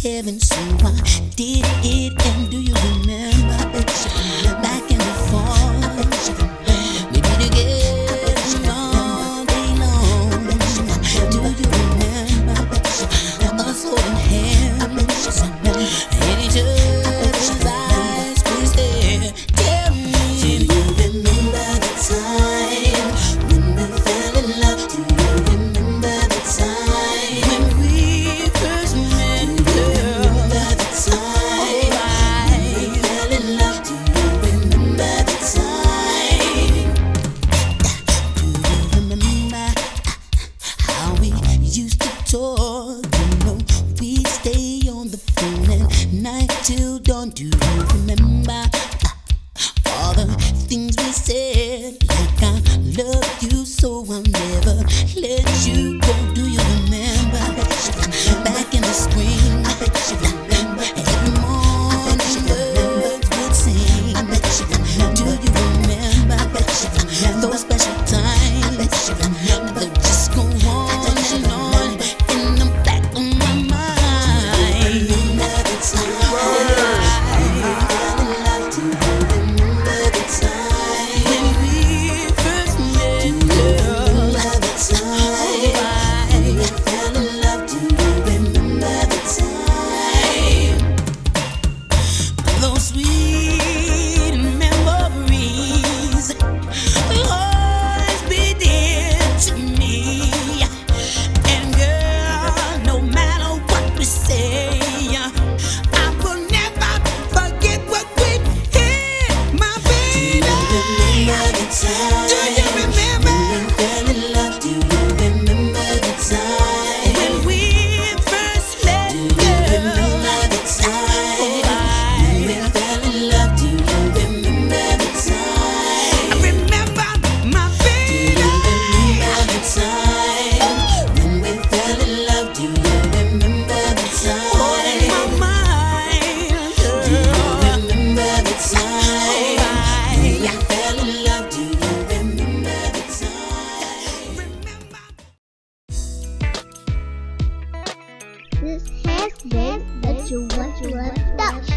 heaven, so I did it. And do you remember back in the fall? We did it again all day long. Do you remember us holding hands in each other's eyes? Please there, tell me, do you remember the time when we fell in love? Do you remember the time when we first met, girl? Remember the time when we fell in love? Do you remember the time? Do you remember how we used to talk? You know, we'd stay on the phone at night till dawn. Do you remember all the things we said? Like, I love you, so I'll never let you go. Do you remember back in the spring? Every morning birds would sing. Do you remember those special times that just go on and on in the back of my mind? Remember the time when we fell in love? Do you remember the time when we first met, girl? Remember the time when we fell in love? Do you remember the time? Those sweet memories will always be dear to me. And girl, no matter what we say, I will never forget what we did, my baby. Do you remember the time? Do you remember when we fell in love? Do you remember the time when we first met, girl? Do you remember the time when we fell in love? Do you remember the time? I remember, my baby. Do you remember the time when we fell in love? Do you remember the time? On my mind, girl. Do you remember the time when we fell in love? Do you remember the time? This has been a Joshua production.